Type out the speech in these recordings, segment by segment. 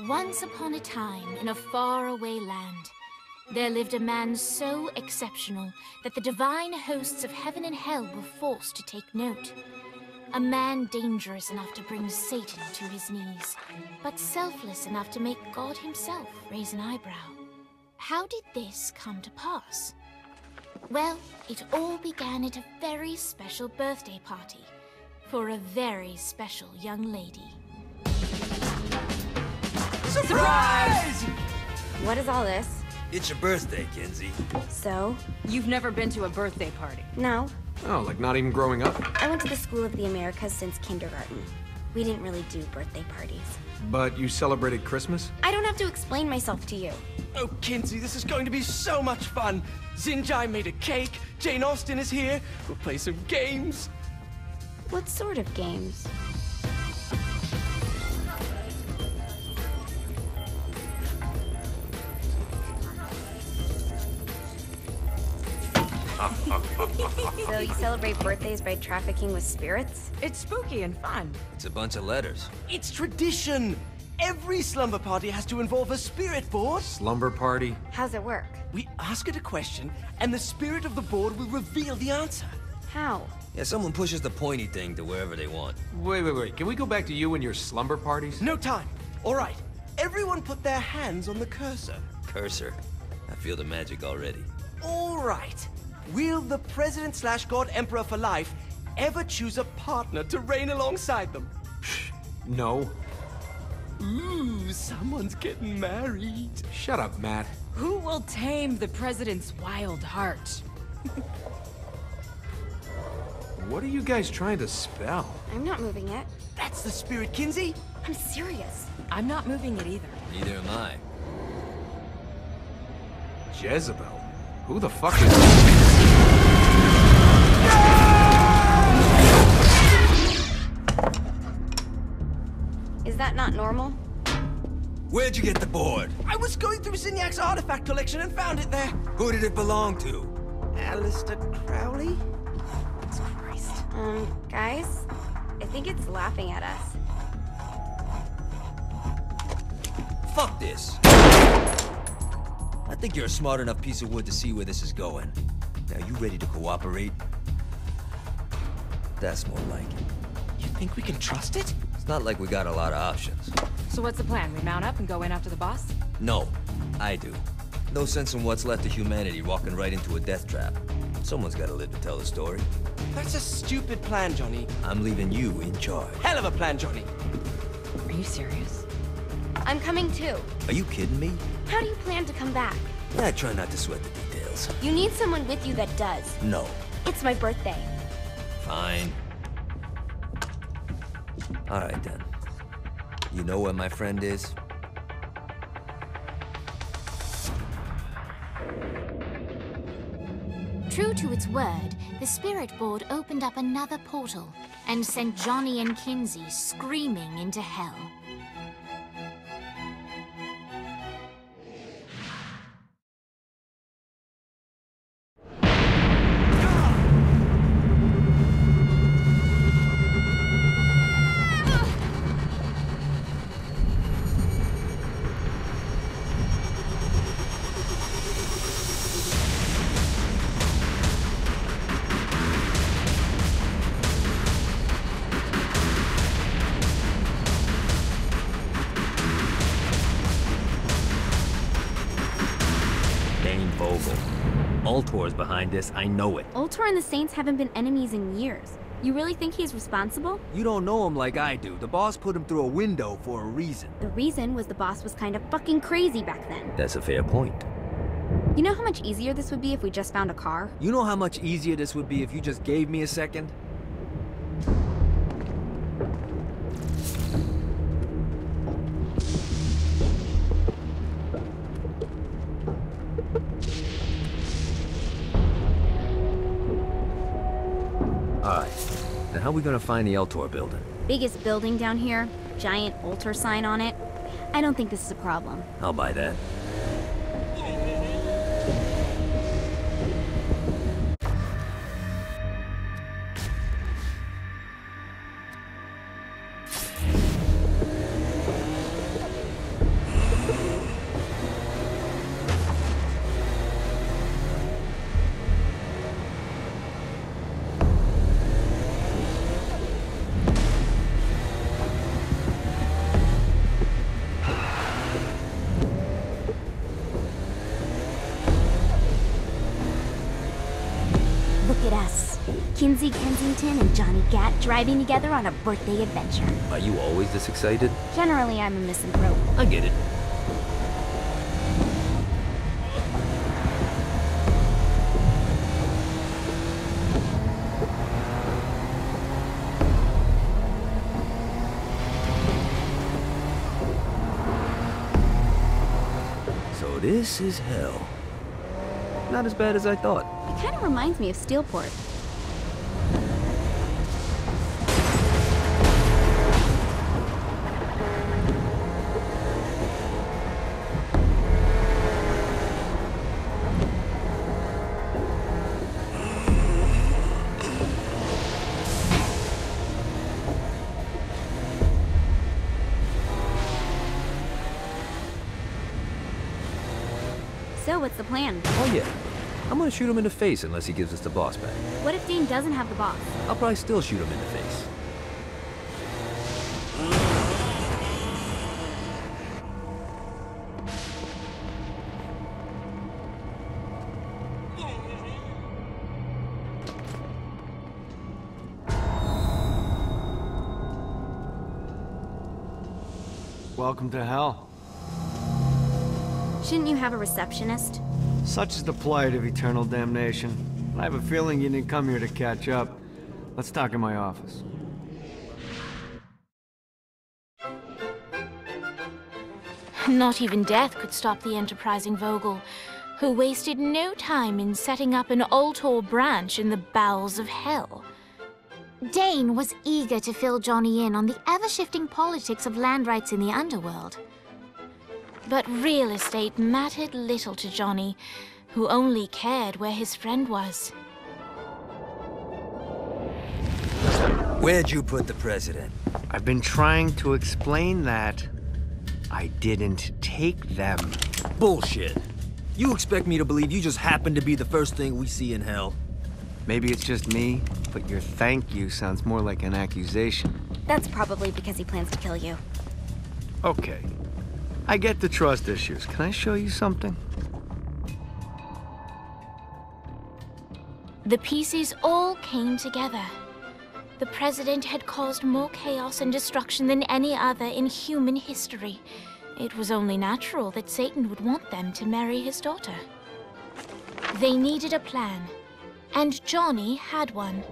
Once upon a time, in a faraway land, there lived a man so exceptional that the divine hosts of heaven and hell were forced to take note. A man dangerous enough to bring Satan to his knees, but selfless enough to make God himself raise an eyebrow. How did this come to pass? Well, it all began at a very special birthday party for a very special young lady. Surprise! What is all this? It's your birthday, Kinsey. So? You've never been to a birthday party? No. Oh, like not even growing up? I went to the School of the Americas since kindergarten. We didn't really do birthday parties. But you celebrated Christmas? I don't have to explain myself to you. Oh, Kinsey, this is going to be so much fun. Zinjai made a cake, Jane Austen is here, we'll play some games. What sort of games? So you celebrate birthdays by trafficking with spirits? It's spooky and fun. It's a bunch of letters. It's tradition. Every slumber party has to involve a spirit board. Slumber party? How's it work? We ask it a question, and the spirit of the board will reveal the answer. How? Yeah, someone pushes the pointy thing to wherever they want. Wait. Can we go back to you and your slumber parties? No time. All right. Everyone put their hands on the cursor. Cursor. I feel the magic already. All right. Will the President/God Emperor for life ever choose a partner to reign alongside them? No. Ooh, someone's getting married. Shut up, Matt. Who will tame the president's wild heart? What are you guys trying to spell? I'm not moving it. That's the spirit, Kinsey. I'm serious. I'm not moving it either. Neither am I. Jezebel? Who the fuck is... Is that not normal? Where'd you get the board? I was going through Zignac's artifact collection and found it there. Who did it belong to? Alistair Crowley? Christ. Guys? I think it's laughing at us. Fuck this. I think you're a smart enough piece of wood to see where this is going. Now, you ready to cooperate? That's more like it. You think we can trust it? It's not like we got a lot of options. So what's the plan? We mount up and go in after the boss? No, I do. No sense in what's left of humanity walking right into a death trap. Someone's gotta live to tell the story. That's a stupid plan, Johnny. I'm leaving you in charge. Hell of a plan, Johnny. Are you serious? I'm coming too. Are you kidding me? How do you plan to come back? I try not to sweat the details. You need someone with you that does. No. It's my birthday. Fine. All right, then. You know where my friend is? True to its word, the spirit board opened up another portal and sent Johnny and Kinsey screaming into hell. Ultor's behind this, I know it. Ultor and the Saints haven't been enemies in years. You really think he's responsible? You don't know him like I do. The boss put him through a window for a reason. The reason was the boss was kind of fucking crazy back then. That's a fair point. You know how much easier this would be if we just found a car? You know how much easier this would be if you just gave me a second? Alright, then how are we gonna find the Eltor building? Biggest building down here, giant Ultor sign on it. I don't think this is a problem. I'll buy that. at us. Kinsey Kensington and Johnny Gat driving together on a birthday adventure. Are you always this excited? Generally, I'm a misanthrope. I get it. So this is hell. Not as bad as I thought. It kind of reminds me of Steelport. So, what's the plan? Oh yeah. I'm gonna shoot him in the face unless he gives us the boss back. What if Dane doesn't have the boss? I'll probably still shoot him in the face. Welcome to hell. Shouldn't you have a receptionist? Such is the plight of eternal damnation. I have a feeling you didn't come here to catch up. Let's talk in my office. Not even death could stop the enterprising Vogel, who wasted no time in setting up an Ultor branch in the bowels of hell. Dane was eager to fill Johnny in on the ever-shifting politics of land rights in the underworld. But real estate mattered little to Johnny, who only cared where his friend was. Where'd you put the president? I've been trying to explain that. I didn't take them. Bullshit. You expect me to believe you just happened to be the first thing we see in hell? Maybe it's just me, but your thank you sounds more like an accusation. That's probably because he plans to kill you. Okay. I get the trust issues. Can I show you something? The pieces all came together. The president had caused more chaos and destruction than any other in human history. It was only natural that Satan would want them to marry his daughter. They needed a plan, and Johnny had one.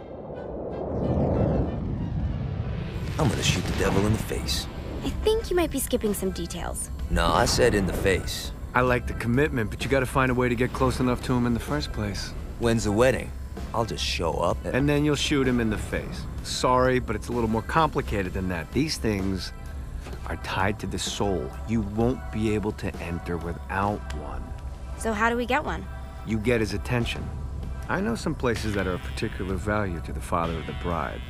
I'm gonna shoot the devil in the face. I think you might be skipping some details. No, I said in the face. I like the commitment, but you gotta find a way to get close enough to him in the first place. When's the wedding? I'll just show up And then you'll shoot him in the face. Sorry, but it's a little more complicated than that. These things are tied to the soul. You won't be able to enter without one. So how do we get one? You get his attention. I know some places that are of particular value to the father of the bride.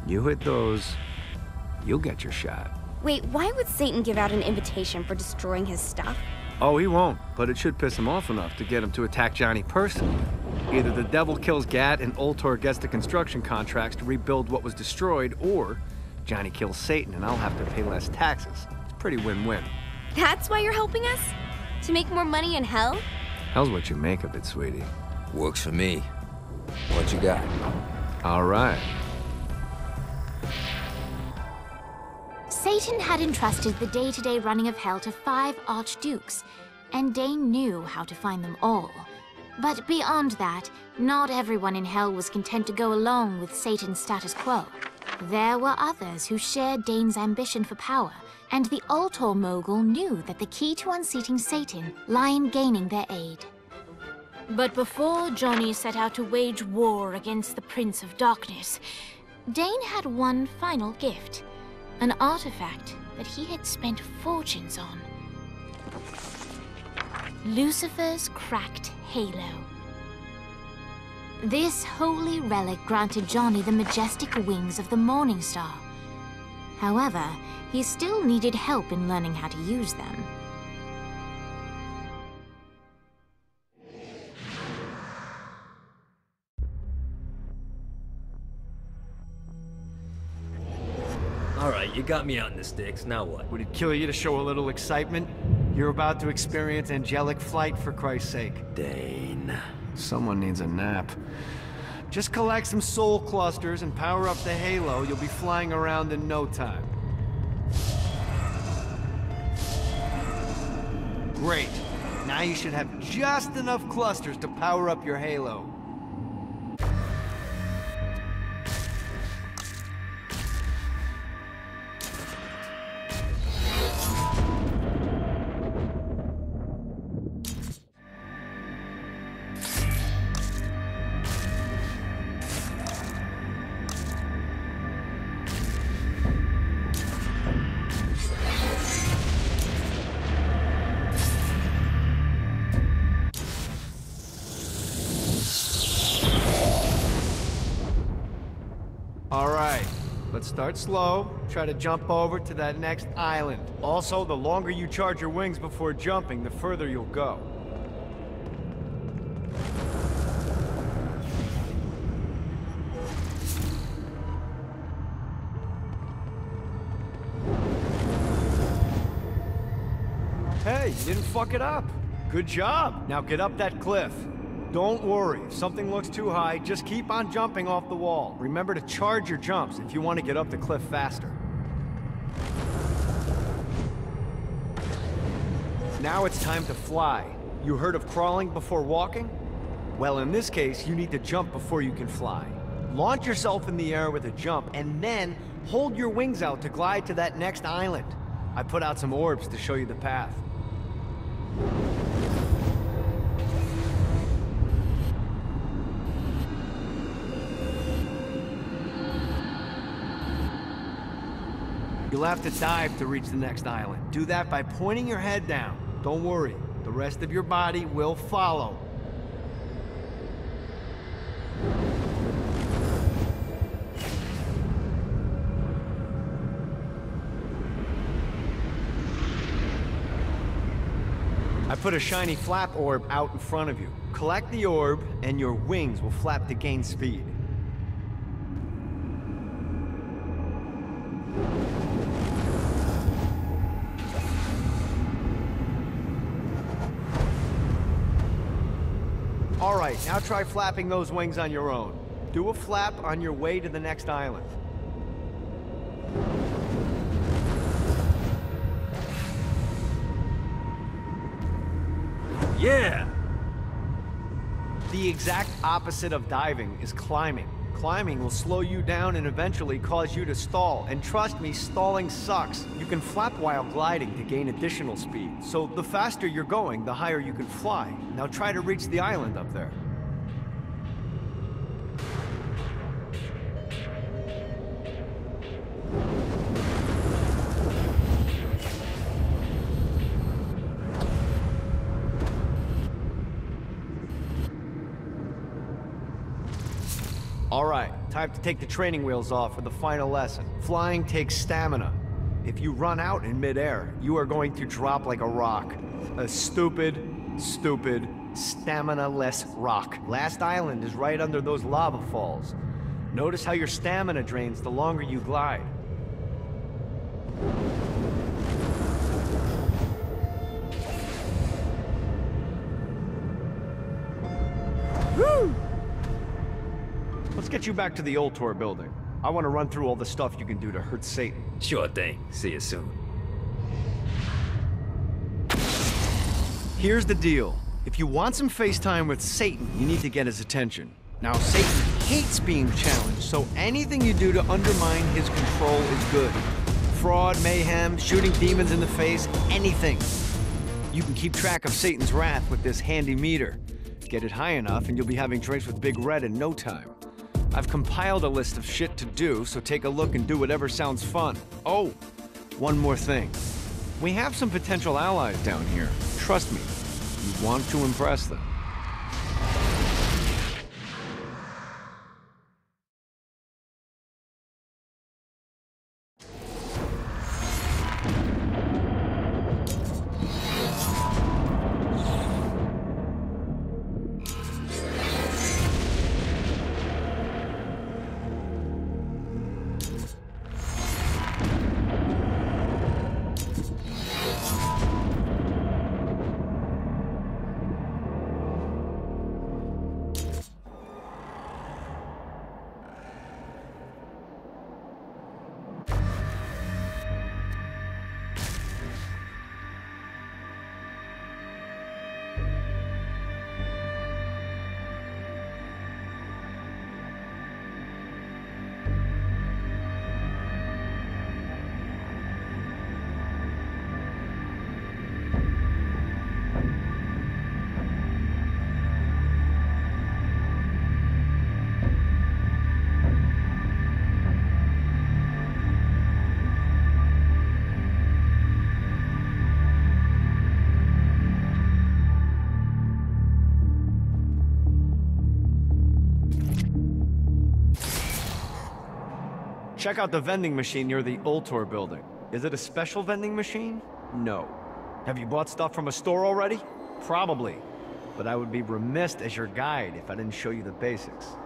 You hit those, you'll get your shot. Wait, why would Satan give out an invitation for destroying his stuff? Oh, he won't, but it should piss him off enough to get him to attack Johnny personally. Either the devil kills Gat and Ultor gets the construction contracts to rebuild what was destroyed, or Johnny kills Satan and I'll have to pay less taxes. It's pretty win-win. That's why you're helping us? To make more money in hell? Hell's what you make of it, sweetie. Works for me. What you got? All right. Satan had entrusted the day-to-day running of hell to 5 archdukes, and Dane knew how to find them all. But beyond that, not everyone in hell was content to go along with Satan's status quo. There were others who shared Dane's ambition for power, and the Ultor mogul knew that the key to unseating Satan lay in gaining their aid. But before Johnny set out to wage war against the Prince of Darkness, Dane had one final gift, an artifact that he had spent fortunes on. Lucifer's cracked halo. This holy relic granted Johnny the majestic wings of the Morning Star. However, he still needed help in learning how to use them. All right, you got me out in the sticks. Now what? Would it kill you to show a little excitement? You're about to experience angelic flight, for Christ's sake. Dane. Someone needs a nap. Just collect some soul clusters and power up the halo. You'll be flying around in no time. Great. Now you should have just enough clusters to power up your halo. Alright, let's start slow. Try to jump over to that next island. Also, the longer you charge your wings before jumping, the further you'll go. Hey, you didn't fuck it up. Good job. Now get up that cliff. Don't worry, if something looks too high, just keep on jumping off the wall. Remember to charge your jumps if you want to get up the cliff faster. Now it's time to fly. You heard of crawling before walking? Well, in this case, you need to jump before you can fly. Launch yourself in the air with a jump, and then hold your wings out to glide to that next island. I put out some orbs to show you the path. You'll have to dive to reach the next island. Do that by pointing your head down. Don't worry, the rest of your body will follow. I put a shiny flap orb out in front of you. Collect the orb, and your wings will flap to gain speed. All right, now try flapping those wings on your own. Do a flap on your way to the next island. Yeah! The exact opposite of diving is climbing. Climbing will slow you down and eventually cause you to stall. And trust me, stalling sucks. You can flap while gliding to gain additional speed. So the faster you're going, the higher you can fly. Now try to reach the island up there. All right, time to take the training wheels off for the final lesson. Flying takes stamina. If you run out in midair, you are going to drop like a rock. A stupid, stamina-less rock. Last island is right under those lava falls. Notice how your stamina drains the longer you glide. Woo! Let's get you back to the Ultor building. I want to run through all the stuff you can do to hurt Satan. Sure thing. See you soon. Here's the deal. If you want some FaceTime with Satan, you need to get his attention. Now, Satan hates being challenged, so anything you do to undermine his control is good. Fraud, mayhem, shooting demons in the face, anything. You can keep track of Satan's wrath with this handy meter. Get it high enough and you'll be having drinks with Big Red in no time. I've compiled a list of shit to do, so take a look and do whatever sounds fun. Oh, one more thing. We have some potential allies down here. Trust me, you want to impress them. Check out the vending machine near the Ultor building. Is it a special vending machine? No. Have you bought stuff from a store already? Probably. But I would be remiss as your guide if I didn't show you the basics.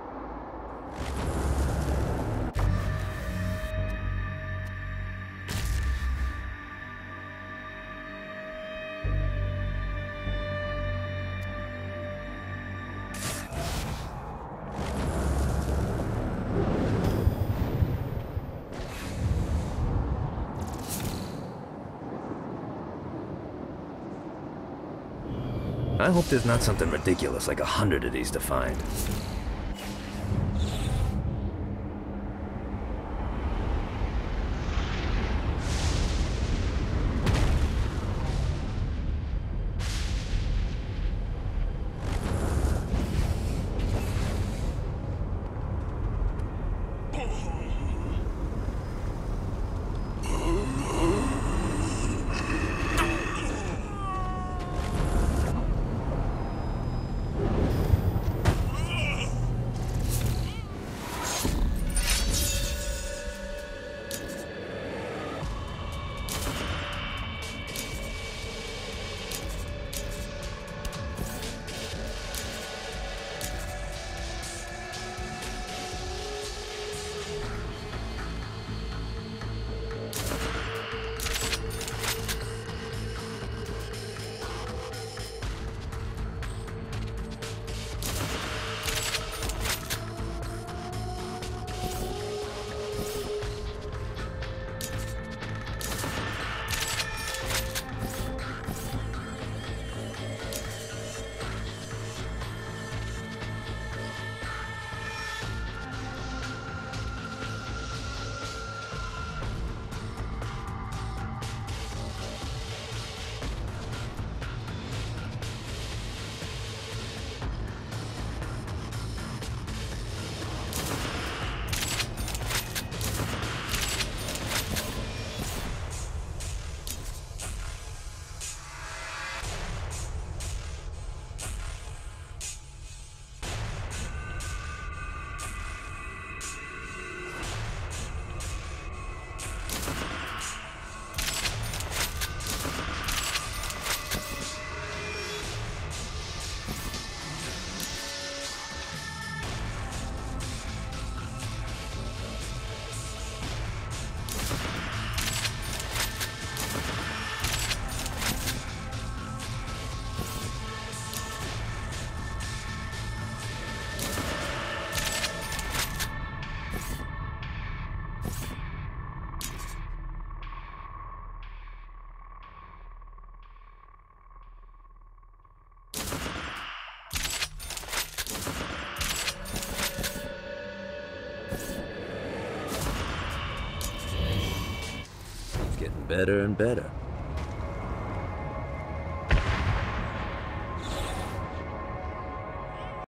I hope there's not something ridiculous like 100 of these to find. Better and better.